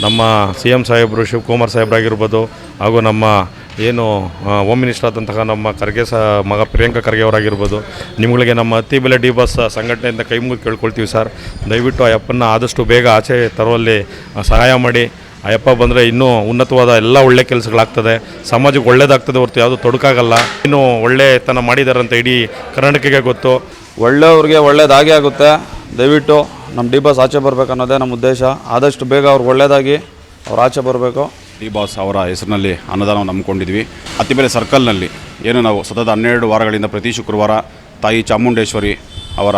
ನಮ್ಮ CM ಸಾಹೇಬರು ಶಿವಕುಮಾರ್ ಸಾಹೇಬ್ರಾಗಿರ್ಬೋದು ಹಾಗೂ ನಮ್ಮ ಏನು ಹೋಮ್ ಮಿನಿಸ್ಟರ್ ಆದಂತಹ ನಮ್ಮ ಖರ್ಗೆ ಮಗ ಪ್ರಿಯಾಂಕ ಖರ್ಗೆ ಅವರಾಗಿರ್ಬೋದು, ನಿಮಗೆ ನಮ್ಮ ಅತ್ತಿಬೆಲೆ ಡಿ ಬಾಸ್ ಸಂಘಟನೆಯಿಂದ ಕೈ ಮುಗಿದು ಕೇಳ್ಕೊಳ್ತೀವಿ ಸರ್. ದಯವಿಟ್ಟು ಆ ಅಪ್ಪನ್ನ ಆದಷ್ಟು ಬೇಗ ಆಚೆ ತರುವಲ್ಲಿ ಸಹಾಯ ಮಾಡಿ. ಅಯ್ಯಪ್ಪ ಬಂದರೆ ಇನ್ನೂ ಉನ್ನತವಾದ ಎಲ್ಲ ಒಳ್ಳೆ ಕೆಲಸಗಳಾಗ್ತದೆ, ಸಮಾಜಕ್ಕೆ ಒಳ್ಳೇದಾಗ್ತದೆ ಹೊರತು ಯಾವುದು ತೊಡಕಾಗಲ್ಲ. ಇನ್ನೂ ಒಳ್ಳೆತನ ಮಾಡಿದ್ದಾರೆ ಅಂತ ಇಡೀ ಕರ್ನಾಟಕಕ್ಕೆ ಗೊತ್ತು. ಒಳ್ಳೆಯವ್ರಿಗೆ ಒಳ್ಳೇದಾಗೇ ಆಗುತ್ತೆ. ದಯವಿಟ್ಟು ನಮ್ಮ ಡಿ ಬಾಸ್ ಆಚೆ ಬರಬೇಕು ಅನ್ನೋದೇ ನಮ್ಮ ಉದ್ದೇಶ. ಆದಷ್ಟು ಬೇಗ ಅವ್ರಿಗೆ ಒಳ್ಳೆಯದಾಗಿ ಅವ್ರು ಆಚೆ ಬರಬೇಕು. ಡಿ ಬಾಸ್ ಅವರ ಹೆಸರಿನಲ್ಲಿ ಅನ್ನದಾನವನ್ನು ಹಮ್ಮಿಕೊಂಡಿದ್ವಿ. ಅತ್ತಿಬೆಲೆ ಸರ್ಕಲ್ನಲ್ಲಿ ಏನು ನಾವು ಸತತ 12 ವಾರಗಳಿಂದ ಪ್ರತಿ ಶುಕ್ರವಾರ ತಾಯಿ ಚಾಮುಂಡೇಶ್ವರಿ ಅವರ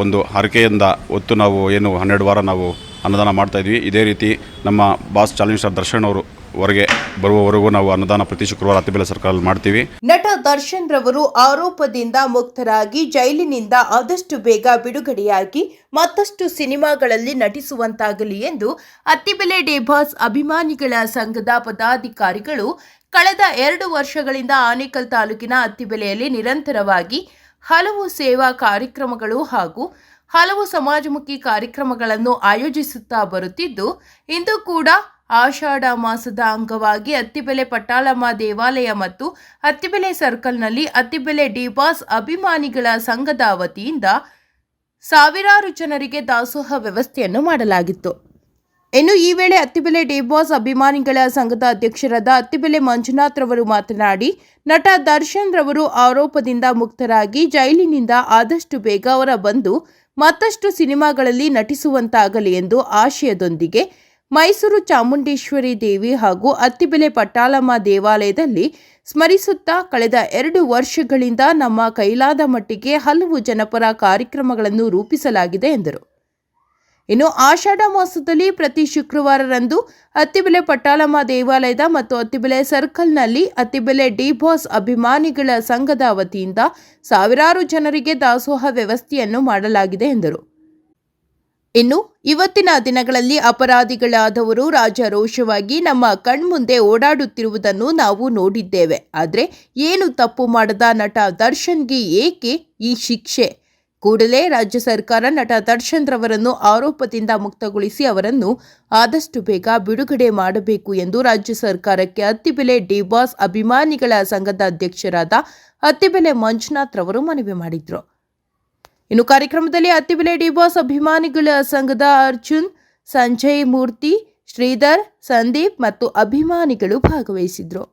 ಒಂದು ಹರಕೆಯಿಂದ ಹೊತ್ತು ನಾವು ಏನು 12 ವಾರ ನಾವು ಅನ್ನದಾನ ಮಾಡ್ತಾಯಿದ್ವಿ. ಇದೇ ರೀತಿ ನಮ್ಮ ಬಾಸ್ ಚಾಲೆಂಜ್ ಸ್ಟಾರ್ ದರ್ಶನ್ ಅವರು ಹೊರಗೆ ಬರುವವರೆಗೂ ನಾವು ಅನ್ನದಾನ ಪ್ರತಿ ಶುಕ್ರವಾರ ಅತ್ತಿಬೆಲೆ ಸರ್ಕಲ್ ಮಾಡ್ತೀವಿ. ನಟ ದರ್ಶನ್ ರವರು ಆರೋಪದಿಂದ ಮುಕ್ತರಾಗಿ ಜೈಲಿನಿಂದ ಆದಷ್ಟು ಬೇಗ ಬಿಡುಗಡೆಯಾಗಿ ಮತ್ತಷ್ಟು ಸಿನಿಮಾಗಳಲ್ಲಿ ನಟಿಸುವಂತಾಗಲಿ ಎಂದು ಅತ್ತಿಬೆಲೆ ಡಿ ಬಾಸ್ ಅಭಿಮಾನಿಗಳ ಸಂಘದ ಪದಾಧಿಕಾರಿಗಳು ಕಳೆದ 2 ವರ್ಷಗಳಿಂದ ಆನೇಕಲ್ ತಾಲೂಕಿನ ಅತ್ತಿಬೆಲೆಯಲ್ಲಿ ನಿರಂತರವಾಗಿ ಹಲವು ಸೇವಾ ಕಾರ್ಯಕ್ರಮಗಳು ಹಾಗೂ ಹಲವು ಸಮಾಜಮುಖಿ ಕಾರ್ಯಕ್ರಮಗಳನ್ನು ಆಯೋಜಿಸುತ್ತಾ ಬರುತ್ತಿದ್ದು, ಇಂದು ಕೂಡ ಆಷಾಢ ಮಾಸದ ಅಂಗವಾಗಿ ಅತ್ತಿಬೆಲೆ ಪಟ್ಟಾಳಮ್ಮ ದೇವಾಲಯ ಮತ್ತು ಅತ್ತಿಬೆಲೆ ಸರ್ಕಲ್ನಲ್ಲಿ ಅತ್ತಿಬೆಲೆ ಡಿ ಬಾಸ್ ಅಭಿಮಾನಿಗಳ ಸಂಘದ ವತಿಯಿಂದ ಸಾವಿರಾರು ಜನರಿಗೆ ದಾಸೋಹ ವ್ಯವಸ್ಥೆಯನ್ನು ಮಾಡಲಾಗಿತ್ತು. ಇನ್ನು ಈ ವೇಳೆ ಅತ್ತಿಬೆಲೆ ಡಿ ಬಾಸ್ ಅಭಿಮಾನಿಗಳ ಸಂಘದ ಅಧ್ಯಕ್ಷರಾದ ಅತ್ತಿಬೆಲೆ ಮಂಜುನಾಥ್ ರವರು ಮಾತನಾಡಿ, ನಟ ದರ್ಶನ್ ರವರು ಆರೋಪದಿಂದ ಮುಕ್ತರಾಗಿ ಜೈಲಿನಿಂದ ಆದಷ್ಟು ಬೇಗ ಹೊರ ಬಂದು ಮತ್ತಷ್ಟು ಸಿನಿಮಾಗಳಲ್ಲಿ ನಟಿಸುವಂತಾಗಲಿ ಎಂದು ಆಶಯದೊಂದಿಗೆ ಮೈಸೂರು ಚಾಮುಂಡೇಶ್ವರಿ ದೇವಿ ಹಾಗೂ ಅತ್ತಿಬೆಲೆ ಪಟ್ಟಾಳಮ್ಮ ದೇವಾಲಯದಲ್ಲಿ ಸ್ಮರಿಸುತ್ತಾ ಕಳೆದ 2 ವರ್ಷಗಳಿಂದ ನಮ್ಮ ಕೈಲಾದ ಮಟ್ಟಿಗೆ ಹಲವು ಜನಪರ ಕಾರ್ಯಕ್ರಮಗಳನ್ನು ರೂಪಿಸಲಾಗಿದೆ ಎಂದರು. ಇನ್ನು ಆಷಾಢ ಮಾಸದಲ್ಲಿ ಪ್ರತಿ ಶುಕ್ರವಾರರಂದು ಅತ್ತಿಬೆಲೆ ಪಟ್ಟಾಳಮ್ಮ ದೇವಾಲಯದ ಮತ್ತು ಅತ್ತಿಬೆಲೆ ಸರ್ಕಲ್ನಲ್ಲಿ ಅತ್ತಿಬೆಲೆ ಡಿ ಬಾಸ್ ಅಭಿಮಾನಿಗಳ ಸಂಘದ ವತಿಯಿಂದ ಸಾವಿರಾರು ಜನರಿಗೆ ದಾಸೋಹ ವ್ಯವಸ್ಥೆಯನ್ನು ಮಾಡಲಾಗಿದೆ ಎಂದರು. ಇನ್ನು ಇವತ್ತಿನ ದಿನಗಳಲ್ಲಿ ಅಪರಾಧಿಗಳಾದವರು ರಾಜಾರೋಷವಾಗಿ ನಮ್ಮ ಕಣ್ಮುಂದೆ ಓಡಾಡುತ್ತಿರುವುದನ್ನು ನಾವು ನೋಡಿದ್ದೇವೆ. ಆದರೆ ಏನು ತಪ್ಪು ಮಾಡದ ನಟ ದರ್ಶನ್ಗೆ ಏಕೆ ಈ ಶಿಕ್ಷೆ? ಕೂಡಲೇ ರಾಜ್ಯ ಸರ್ಕಾರ ನಟ ದರ್ಶನ್ ರವರನ್ನು ಆರೋಪದಿಂದ ಮುಕ್ತಗೊಳಿಸಿ ಅವರನ್ನು ಆದಷ್ಟು ಬೇಗ ಬಿಡುಗಡೆ ಮಾಡಬೇಕು ಎಂದು ರಾಜ್ಯ ಸರ್ಕಾರಕ್ಕೆ ಅತ್ತಿಬೆಲೆ ಡಿ ಬಾಸ್ ಅಭಿಮಾನಿಗಳ ಸಂಘದ ಅಧ್ಯಕ್ಷರಾದ ಅತ್ತಿಬೆಲೆ ಮಂಜುನಾಥ್ ರವರು ಮನವಿ ಮಾಡಿದರು. ಇನ್ನು ಕಾರ್ಯಕ್ರಮದಲ್ಲಿ ಅತ್ತಿಬೆಲೆ ಡಿ ಬಾಸ್ ಅಭಿಮಾನಿಗಳ ಸಂಘದ ಅರ್ಜುನ್, ಸಂಜಯ್ ಮೂರ್ತಿ, ಶ್ರೀಧರ್, ಸಂದೀಪ್ ಮತ್ತು ಅಭಿಮಾನಿಗಳು ಭಾಗವಹಿಸಿದ್ರು.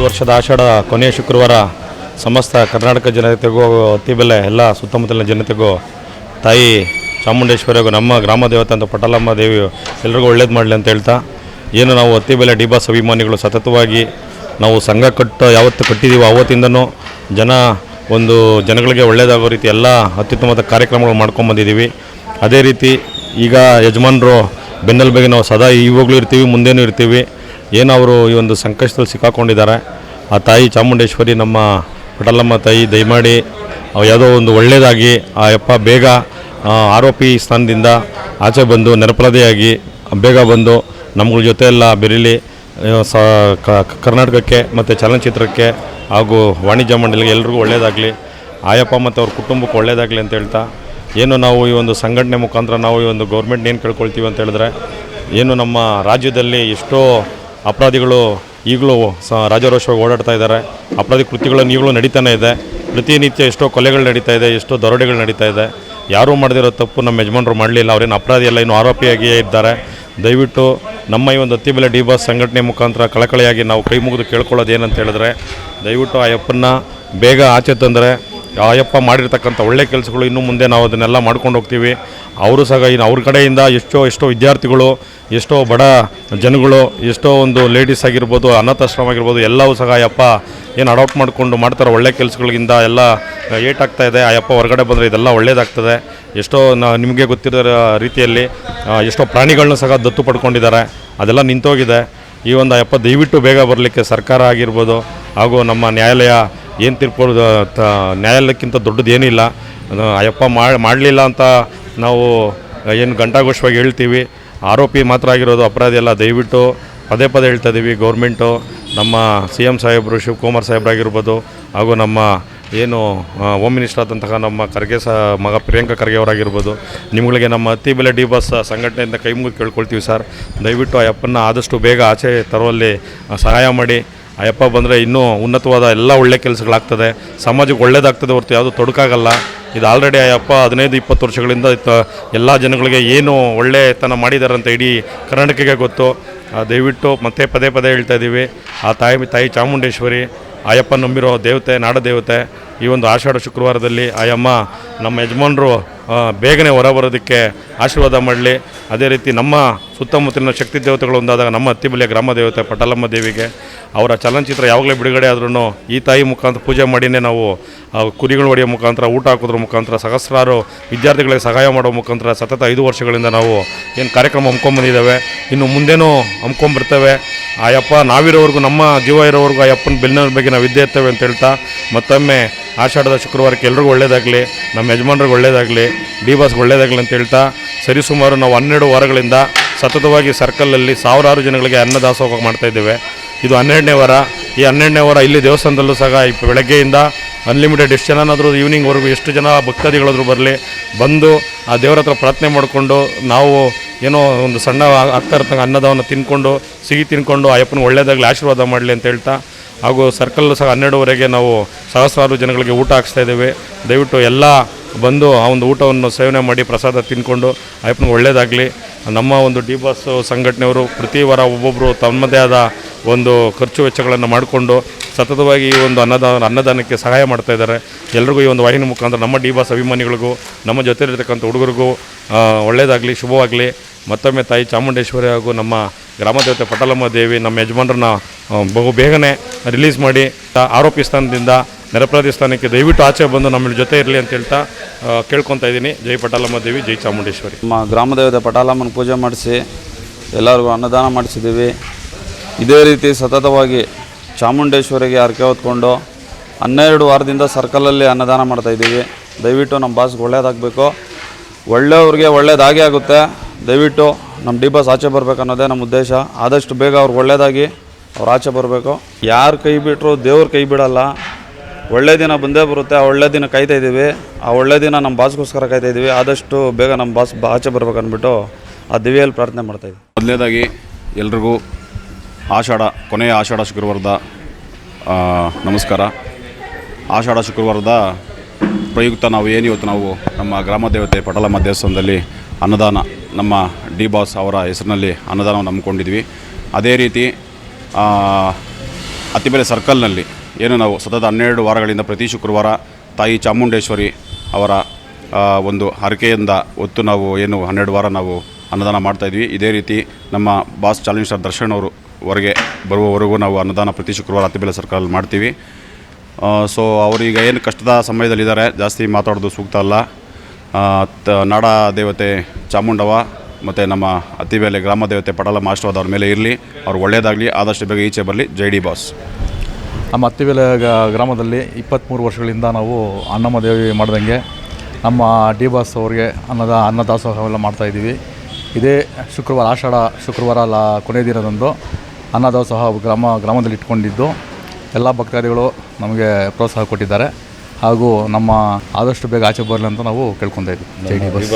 ವರ್ಷದ ಆಷಾಢ ಕೊನೆಯ ಶುಕ್ರವಾರ ಸಮಸ್ತ ಕರ್ನಾಟಕ ಜನತೆಗೂ ಅತ್ತಿಬೆಲೆ ಎಲ್ಲ ಸುತ್ತಮುತ್ತಲಿನ ಜನತೆಗೂ ತಾಯಿ ಚಾಮುಂಡೇಶ್ವರಿ ಹಾಗೂ ನಮ್ಮ ಗ್ರಾಮ ದೇವತೆ ಅಂತ ಪಟಾಲಮ್ಮ ದೇವಿ ಎಲ್ರಿಗೂ ಒಳ್ಳೇದು ಮಾಡಲಿ ಅಂತ ಹೇಳ್ತಾ, ಏನು ನಾವು ಅತ್ತಿಬೆಲೆ ಡಿ ಬಾಸ್ ಅಭಿಮಾನಿಗಳು ಸತತವಾಗಿ ನಾವು ಸಂಘ ಯಾವತ್ತು ಕಟ್ಟಿದ್ದೀವೋ ಆವತ್ತಿಂದನೂ ಜನಗಳಿಗೆ ಒಳ್ಳೆಯದಾಗೋ ರೀತಿ ಎಲ್ಲ ಅತ್ಯುತ್ತಮವಾದ ಕಾರ್ಯಕ್ರಮಗಳು ಮಾಡ್ಕೊಂಬಂದಿದ್ದೀವಿ. ಅದೇ ರೀತಿ ಈಗ ಯಜಮಾನರು ಬೆನ್ನೆಲುಬಿಗೆ ನಾವು ಸದಾ ಇವಾಗಲೂ ಇರ್ತೀವಿ, ಮುಂದೇನೂ ಇರ್ತೀವಿ. ಏನು ಅವರು ಈ ಒಂದು ಸಂಕಷ್ಟದಲ್ಲಿ ಸಿಕ್ಕಾಕೊಂಡಿದ್ದಾರೆ, ಆ ತಾಯಿ ಚಾಮುಂಡೇಶ್ವರಿ ನಮ್ಮ ಪಟಾಲಮ್ಮ ತಾಯಿ ದಯಮಾಡಿ ಯಾವುದೋ ಒಂದು ಒಳ್ಳೆಯದಾಗಿ ಆ ಯಪ್ಪ ಬೇಗ ಆರೋಪಿ ಸ್ಥಾನದಿಂದ ಆಚೆ ಬಂದು ನಿರಪರಾಧಿಯಾಗಿ ಬೇಗ ಬಂದು ನಮ್ಗಳ ಜೊತೆ ಎಲ್ಲ ಬೆರೀಲಿ. ಕರ್ನಾಟಕಕ್ಕೆ ಮತ್ತು ಚಲನಚಿತ್ರಕ್ಕೆ ಹಾಗೂ ವಾಣಿಜ್ಯ ಮಂಡಳಿಗೆ ಎಲ್ರಿಗೂ ಒಳ್ಳೆಯದಾಗಲಿ, ಆಯಪ್ಪ ಮತ್ತು ಅವ್ರ ಕುಟುಂಬಕ್ಕೆ ಒಳ್ಳೆಯದಾಗಲಿ ಅಂತ ಹೇಳ್ತಾ, ಏನು ನಾವು ಈ ಒಂದು ಸಂಘಟನೆ ಮುಖಾಂತರ ನಾವು ಈ ಒಂದು ಗೌರ್ಮೆಂಟ್ ಏನು ಕೇಳ್ಕೊಳ್ತೀವಿ ಅಂತ ಹೇಳಿದ್ರೆ, ಏನು ನಮ್ಮ ರಾಜ್ಯದಲ್ಲಿ ಎಷ್ಟೋ ಅಪರಾಧಿಗಳು ಈಗಲೂ ರಾಜಾರೋಷವಾಗಿ ಓಡಾಡ್ತಾ ಇದ್ದಾರೆ. ಅಪರಾಧಿ ಕೃತ್ಯಗಳನ್ನು ಈಗಲೂ ನಡೀತಾನೆ ಇದೆ. ಪ್ರತಿನಿತ್ಯ ಎಷ್ಟೋ ಕೊಲೆಗಳು ನಡೀತಾ ಇದೆ, ಎಷ್ಟೋ ದರೋಡೆಗಳು ನಡೀತಾ ಇದೆ. ಯಾರೂ ಮಾಡದಿರೋ ತಪ್ಪು ನಮ್ಮ ಯಜಮಾನರು ಮಾಡಲಿಲ್ಲ, ಅವರೇನು ಅಪರಾಧಿ ಎಲ್ಲ ಇನ್ನೂ ಆರೋಪಿಯಾಗಿಯೇ ಇದ್ದಾರೆ. ದಯವಿಟ್ಟು ನಮ್ಮ ಈ ಒಂದು ಅತ್ತಿಬೆಲೆ ಡಿ ಬಾಸ್ ಸಂಘಟನೆ ಮುಖಾಂತರ ಕಳಕಳಿಯಾಗಿ ನಾವು ಕೈ ಮುಗಿದು ಕೇಳ್ಕೊಳ್ಳೋದು ಏನಂತ ಹೇಳಿದ್ರೆ, ದಯವಿಟ್ಟು ಆ ಯಪ್ಪನ್ನ ಬೇಗ ಆಚೆ ತಂದರೆ ಆ ಯಪ್ಪ ಮಾಡಿರ್ತಕ್ಕಂಥ ಒಳ್ಳೆ ಕೆಲಸಗಳು ಇನ್ನು ಮುಂದೆ ನಾವು ಅದನ್ನೆಲ್ಲ ಮಾಡ್ಕೊಂಡು ಹೋಗ್ತೀವಿ. ಅವರು ಸಹ ಇನ್ನು ಅವ್ರ ಕಡೆಯಿಂದ ಎಷ್ಟೋ ವಿದ್ಯಾರ್ಥಿಗಳು, ಎಷ್ಟೋ ಬಡ ಜನಗಳು, ಎಷ್ಟೋ ಒಂದು ಲೇಡೀಸ್ ಆಗಿರ್ಬೋದು, ಅನಾಥಾಶ್ರಮ ಆಗಿರ್ಬೋದು, ಎಲ್ಲವೂ ಸಹ ಯಪ್ಪ ಏನು ಅಡಾಪ್ಟ್ ಮಾಡಿಕೊಂಡು ಮಾಡ್ತಾರೆ ಒಳ್ಳೆ ಕೆಲಸಗಳಿಂದ ಎಲ್ಲ ಏಟಾಗ್ತಾ ಇದೆ. ಆ ಯಪ್ಪ ಹೊರಗಡೆ ಬಂದರೆ ಇದೆಲ್ಲ ಒಳ್ಳೆಯದಾಗ್ತದೆ. ಎಷ್ಟೋ ನಿಮಗೆ ಗೊತ್ತಿರೋ ರೀತಿಯಲ್ಲಿ ಎಷ್ಟೋ ಪ್ರಾಣಿಗಳನ್ನ ಸಹ ದತ್ತು ಪಡ್ಕೊಂಡಿದ್ದಾರೆ, ಅದೆಲ್ಲ ನಿಂತೋಗಿದೆ. ಈ ಒಂದು ಯಪ್ಪ ದಯವಿಟ್ಟು ಬೇಗ ಬರಲಿಕ್ಕೆ ಸರ್ಕಾರ ಆಗಿರ್ಬೋದು ಹಾಗೂ ನಮ್ಮ ನ್ಯಾಯಾಲಯ ಏನು ತೀರ್ಪು ನ್ಯಾಯಾಲಯಕ್ಕಿಂತ ದೊಡ್ಡದೇನಿಲ್ಲ. ಅಯ್ಯಪ್ಪ ಮಾಡಲಿಲ್ಲ ಅಂತ ನಾವು ಏನು ಘಂಟಾಘೋಷವಾಗಿ ಹೇಳ್ತೀವಿ. ಆರೋಪಿ ಮಾತ್ರ ಆಗಿರೋದು, ಅಪರಾಧಿ ಎಲ್ಲ. ದಯವಿಟ್ಟು ಪದೇ ಹೇಳ್ತಾ ಇದ್ದೀವಿ. ಗೌರ್ಮೆಂಟು ನಮ್ಮ CM ಸಾಹೇಬರು, ಶಿವಕುಮಾರ್ ಸಾಹೇಬ್ರಾಗಿರ್ಬೋದು ಹಾಗೂ ನಮ್ಮ ಏನು ಹೋಮ್ ಮಿನಿಸ್ಟರ್ ಆದಂತಹ ನಮ್ಮ ಮಗ ಪ್ರಿಯಾಂಕ ಖರ್ಗೆ ಅವರಾಗಿರ್ಬೋದು, ನಿಮಗೆ ನಮ್ಮ ಅತ್ತಿಬೆಲೆ ಡಿ ಬಾಸ್ ಸಂಘಟನೆಯಿಂದ ಕೈ ಮುಗಿದು ಕೇಳ್ಕೊಳ್ತೀವಿ ಸರ್. ದಯವಿಟ್ಟು ಆ ಯಪ್ಪನ್ನ ಆದಷ್ಟು ಬೇಗ ಆಚೆ ತರುವಲ್ಲಿ ಸಹಾಯ ಮಾಡಿ. ಆ ಯಪ್ಪ ಬಂದರೆ ಇನ್ನೂ ಉನ್ನತವಾದ ಎಲ್ಲ ಒಳ್ಳೆ ಕೆಲಸಗಳಾಗ್ತದೆ, ಸಮಾಜಕ್ಕೆ ಒಳ್ಳೇದಾಗ್ತದೆ ಹೊರತು ಯಾವುದೂ ತೊಡಕಾಗಲ್ಲ. ಇದು ಆಲ್ರೆಡಿ ಆ ಯಪ್ಪ 15-20 ವರ್ಷಗಳಿಂದ ಎಲ್ಲ ಜನಗಳಿಗೆ ಏನು ಒಳ್ಳೆತನ ಮಾಡಿದ್ದಾರೆ ಅಂತ ಇಡೀ ಕರ್ನಾಟಕಕ್ಕೆ ಗೊತ್ತು. ದಯವಿಟ್ಟು ಮತ್ತೆ ಪದೇ ಹೇಳ್ತಾ ಇದ್ದೀವಿ, ಆ ತಾಯಿ ಚಾಮುಂಡೇಶ್ವರಿ ಆಯಪ್ಪ ನಂಬಿರೋ ದೇವತೆ, ನಾಡ ದೇವತೆ. ಈ ಒಂದು ಆಷಾಢ ಶುಕ್ರವಾರದಲ್ಲಿ ಆಯಮ್ಮ ನಮ್ಮ ಯಜಮಾನರು ಬೇಗನೆ ಹೊರಬರೋದಕ್ಕೆ ಆಶೀರ್ವಾದ ಮಾಡಲಿ. ಅದೇ ರೀತಿ ನಮ್ಮ ಸುತ್ತಮುತ್ತಲಿನ ಶಕ್ತಿ ದೇವತೆಗಳು ಒಂದಾದಾಗ ನಮ್ಮ ಅತ್ತಿಬೆಲೆ ಗ್ರಾಮ ದೇವತೆ ಪಟಾಲಮ್ಮ ದೇವಿಗೆ ಅವರ ಚಲನಚಿತ್ರ ಯಾವಾಗಲೇ ಬಿಡುಗಡೆ ಆದ್ರೂ ಈ ತಾಯಿ ಮುಖಾಂತರ ಪೂಜೆ ಮಾಡಿನೇ ನಾವು ಕುರಿಗಳು ಹೊಡೆಯೋ ಮುಖಾಂತರ, ಊಟ ಹಾಕೋದ್ರ ಮುಖಾಂತರ, ಸಹಸ್ರಾರು ವಿದ್ಯಾರ್ಥಿಗಳಿಗೆ ಸಹಾಯ ಮಾಡೋ ಮುಖಾಂತರ ಸತತ 5 ವರ್ಷಗಳಿಂದ ನಾವು ಏನು ಕಾರ್ಯಕ್ರಮ ಹಮ್ಮಿಕೊಂಡಿದ್ದಾವೆ. ಇನ್ನು ಮುಂದೇನೂ ಹಮ್ಮಿಕೊಂಡ್ಬರ್ತೇವೆ. ಆ ಯಪ್ಪ ನಾವಿರೋವರೆಗೂ, ನಮ್ಮ ಜೀವ ಇರೋವರೆಗೂ ಆ ಯಪ್ಪನ ಬೆನ್ನಿನ ಬಗ್ಗೆ ನಾವು ಇದ್ದೇ ಇರ್ತೇವೆ ಅಂತ ಹೇಳ್ತಾ, ಮತ್ತೊಮ್ಮೆ ಆಷಾಢದ ಶುಕ್ರವಾರಕ್ಕೆ ಎಲ್ರಿಗೂ ಒಳ್ಳೆಯದಾಗಲಿ, ನಮ್ಮ ಯಜಮಾನ್ರಿಗೆ ಒಳ್ಳೆಯದಾಗಲಿ, ಡಿ ಬಾಸ್ಗೆ ಒಳ್ಳೆಯದಾಗಲಿ ಅಂತ ಹೇಳ್ತಾ, ಸರಿಸುಮಾರು ನಾವು 12 ವಾರಗಳಿಂದ ಸತತವಾಗಿ ಸರ್ಕಲಲ್ಲಿ ಸಾವಿರಾರು ಜನಗಳಿಗೆ ಅನ್ನದಾಸೋಹ ಮಾಡ್ತಾಯಿದ್ದೇವೆ. ಇದು 12ನೇ ವಾರ. ಈ 12ನೇ ವಾರ ಇಲ್ಲಿ ದೇವಸ್ಥಾನದಲ್ಲೂ ಸಹ ಬೆಳಗ್ಗೆಯಿಂದ ಅನ್ಲಿಮಿಟೆಡ್ ಎಷ್ಟು ಜನನಾದರೂ ಈವ್ನಿಂಗ್ವರೆಗೂ ಎಷ್ಟು ಜನ ಭಕ್ತಾದಿಗಳಾದರೂ ಬರಲಿ, ಬಂದು ಆ ದೇವರ ಹತ್ರ ಪ್ರಾರ್ಥನೆ ಮಾಡಿಕೊಂಡು ನಾವು ಏನೋ ಒಂದು ಸಣ್ಣ ಆಗ್ತಾ ಇರ್ತಂಗೆ ಅನ್ನದವನ್ನು ತಿನ್ಕೊಂಡು, ಸಿಹಿ ತಿನ್ಕೊಂಡು ಆ ಯಪ್ಪನಿಗೆ ಒಳ್ಳೆಯದಾಗಲಿ, ಆಶೀರ್ವಾದ ಮಾಡಲಿ ಅಂತ ಹೇಳ್ತಾ, ಹಾಗೂ ಸರ್ಕಲ್ ಸಹ 12ವರೆಗೆ ನಾವು ಸಹಸ್ರಾರು ಜನಗಳಿಗೆ ಊಟ ಹಾಕ್ಸ್ತಾ ಇದ್ದೇವೆ. ದಯವಿಟ್ಟು ಎಲ್ಲ ಬಂದು ಆ ಒಂದು ಊಟವನ್ನು ಸೇವನೆ ಮಾಡಿ ಪ್ರಸಾದ ತಿನ್ಕೊಂಡು ಅಯ್ಯಪ್ಪನಿಗೆ ಒಳ್ಳೆಯದಾಗಲಿ. ನಮ್ಮ ಒಂದು ಡಿ ಬಾಸ್ ಸಂಘಟನೆಯವರು ಪ್ರತಿ ವಾರ ಒಬ್ಬೊಬ್ಬರು ತಮ್ಮದೇ ಆದ ಒಂದು ಖರ್ಚು ವೆಚ್ಚಗಳನ್ನು ಮಾಡಿಕೊಂಡು ಸತತವಾಗಿ ಈ ಒಂದು ಅನ್ನದಾನಕ್ಕೆ ಸಹಾಯ ಮಾಡ್ತಾ ಇದ್ದಾರೆ. ಎಲ್ರಿಗೂ ಈ ಒಂದು ವಾಹಿನಿ ಮುಖಾಂತರ ನಮ್ಮ ಡಿ ಬಾಸ್ ಅಭಿಮಾನಿಗಳಿಗೂ, ನಮ್ಮ ಜೊತೆ ಇರತಕ್ಕಂಥ ಹುಡುಗರಿಗೂ ಒಳ್ಳೆಯದಾಗಲಿ, ಶುಭವಾಗಲಿ. ಮತ್ತೊಮ್ಮೆ ತಾಯಿ ಚಾಮುಂಡೇಶ್ವರಿ ಹಾಗೂ ನಮ್ಮ ಗ್ರಾಮ ದೇವತೆ ಪಟಾಲಮ್ಮ ದೇವಿ ನಮ್ಮ ಯಜಮಾನರನ್ನ ಬಹು ಬೇಗನೆ ರಿಲೀಸ್ ಮಾಡಿ ಆರೋಪಿ ಸ್ಥಾನದಿಂದ ನಿರಪರಾಧಿ ಸ್ಥಾನಕ್ಕೆ ದಯವಿಟ್ಟು ಆಚೆ ಬಂದು ನಮ್ಮ ಜೊತೆ ಇರಲಿ ಅಂತ ಹೇಳ್ತಾ ಕೇಳ್ಕೊತಾ ಇದ್ದೀನಿ. ಜೈ ಪಟಾಲಮ್ಮ ದೇವಿ, ಜೈ ಚಾಮುಂಡೇಶ್ವರಿ. ನಮ್ಮ ಗ್ರಾಮ ದೇವತೆ ಪಟಾಲಮ್ಮನ ಪೂಜೆ ಮಾಡಿಸಿ ಎಲ್ಲರಿಗೂ ಅನ್ನದಾನ ಮಾಡಿಸಿದ್ದೀವಿ. ಇದೇ ರೀತಿ ಸತತವಾಗಿ ಚಾಮುಂಡೇಶ್ವರಿಗೆ ಹರಕೆ ಹೊತ್ಕೊಂಡು 12 ವಾರದಿಂದ ಸರ್ಕಲಲ್ಲಿ ಅನ್ನದಾನ ಮಾಡ್ತಾಯಿದ್ದೀವಿ. ದಯವಿಟ್ಟು ನಮ್ಮ ಬಾಸ್ಗೆ ಒಳ್ಳೇದಾಗಬೇಕು, ಒಳ್ಳೆಯವ್ರಿಗೆ ಒಳ್ಳೇದಾಗೇ ಆಗುತ್ತೆ. ದಯವಿಟ್ಟು ನಮ್ಮ ಡಿ ಬಾಸ್ ಆಚೆ ಬರಬೇಕು ಅನ್ನೋದೇ ನಮ್ಮ ಉದ್ದೇಶ. ಆದಷ್ಟು ಬೇಗ ಅವ್ರಿಗೆ ಒಳ್ಳೇದಾಗಿ ಅವ್ರು ಆಚೆ ಬರಬೇಕು. ಯಾರು ಕೈ ಬಿಟ್ಟರು ದೇವ್ರು ಕೈ ಬಿಡಲ್ಲ. ಒಳ್ಳೆ ದಿನ ಬಂದೇ ಬರುತ್ತೆ. ಆ ಒಳ್ಳೆ ದಿನ ಕಾಯ್ತಾಯಿದ್ದೀವಿ. ಆ ಒಳ್ಳೆ ದಿನ ನಮ್ಮ ಬಾಸ್ಗೋಸ್ಕರ ಕಾಯ್ತಾಯಿದ್ದೀವಿ. ಆದಷ್ಟು ಬೇಗ ನಮ್ಮ ಬಾಸ್ ಆಚೆ ಬರ್ಬೇಕು ಅಂದ್ಬಿಟ್ಟು ಆ ದಿವ್ಯಲ್ಲಿ ಪ್ರಾರ್ಥನೆ ಮಾಡ್ತಾಯಿದ್ದೀವಿ. ಮೊದಲನೇದಾಗಿ ಎಲ್ರಿಗೂ ಕೊನೆಯ ಆಷಾಢ ಶುಕ್ರವಾರದ ನಮಸ್ಕಾರ. ಆಷಾಢ ಶುಕ್ರವಾರದ ಪ್ರಯುಕ್ತ ನಾವು ಇವತ್ತು ನಾವು ನಮ್ಮ ಗ್ರಾಮ ದೇವತೆ ಪಟಾಲಮ್ಮ ದೇವಸ್ಥಾನದಲ್ಲಿ ಅನ್ನದಾನ, ನಮ್ಮ ಡಿ ಬಾಸ್ ಅವರ ಹೆಸರಿನಲ್ಲಿ ಅನ್ನದಾನವನ್ನು ಹಮ್ಮಿಕೊಂಡಿದ್ವಿ. ಅದೇ ರೀತಿ ಅತ್ತಿಬೆಲೆ ಸರ್ಕಲ್ನಲ್ಲಿ ಏನು ನಾವು ಸತತ 12 ವಾರಗಳಿಂದ ಪ್ರತಿ ಶುಕ್ರವಾರ ತಾಯಿ ಚಾಮುಂಡೇಶ್ವರಿ ಅವರ ಒಂದು ಹರಕೆಯಿಂದ ಹೊತ್ತು ನಾವು ಏನು 12 ವಾರ ನಾವು ಅನ್ನದಾನ ಮಾಡ್ತಾಯಿದ್ವಿ. ಇದೇ ರೀತಿ ನಮ್ಮ ಬಾಸ್ ಚಾಲೆಂಜ್ ಸ್ಟಾರ್ ದರ್ಶನ್ ಅವರು ಹೊರಗೆ ಬರುವವರೆಗೂ ನಾವು ಅನ್ನದಾನ ಪ್ರತಿ ಶುಕ್ರವಾರ ಅತ್ತಿಬೆಲೆ ಸರ್ಕಲಲ್ಲಿ ಮಾಡ್ತೀವಿ. ಸೊ ಅವರೀಗ ಏನು ಕಷ್ಟದ ಸಮಯದಲ್ಲಿದ್ದಾರೆ, ಜಾಸ್ತಿ ಮಾತಾಡೋದು ಸೂಕ್ತ ಅಲ್ಲ. ನಾಡ ದೇವತೆ ಚಾಮುಂಡವ ಮತ್ತು ನಮ್ಮ ಅತ್ತಿಬೆಲೆ ಗ್ರಾಮ ದೇವತೆ ಪಡಲಮ್ಮ ಆಶೀರ್ವಾದ ಅವ್ರ ಮೇಲೆ ಇರಲಿ. ಅವ್ರು ಒಳ್ಳೆಯದಾಗಲಿ, ಆದಷ್ಟು ಬೇಗ ಈಚೆ ಬರಲಿ. ಜೈ ಡಿ ಬಾಸ್. ನಮ್ಮ ಅತ್ತಿಬೆಲೆ ಗ್ರಾಮದಲ್ಲಿ 23 ವರ್ಷಗಳಿಂದ ನಾವು ಅನ್ನಮ್ಮ ದೇವಿ ಮಾಡ್ದಂಗೆ ನಮ್ಮ ಡಿ ಬಾಸ್ ಅವ್ರಿಗೆ ಅನ್ನದಾಸೋಹವೆಲ್ಲ ಮಾಡ್ತಾಯಿದ್ದೀವಿ. ಇದೇ ಶುಕ್ರವಾರ, ಆಷಾಢ ಶುಕ್ರವಾರ ಕೊನೆಯ ದಿನದಂದು ಅನ್ನದಾಸೋಹ ಗ್ರಾಮದಲ್ಲಿ ಇಟ್ಕೊಂಡಿದ್ದು ಎಲ್ಲ ಭಕ್ತಾದಿಗಳು ನಮಗೆ ಪ್ರೋತ್ಸಾಹ ಕೊಟ್ಟಿದ್ದಾರೆ. ಹಾಗೂ ನಮ್ಮ ಆದಷ್ಟು ಬೇಗ ಆಚೆ ಬರಲಿ ಅಂತ ನಾವು ಕೇಳ್ಕೊತಾ ಇದ್ದೀವಿ. ಜೈ ಡಿ ಬಾಸ್.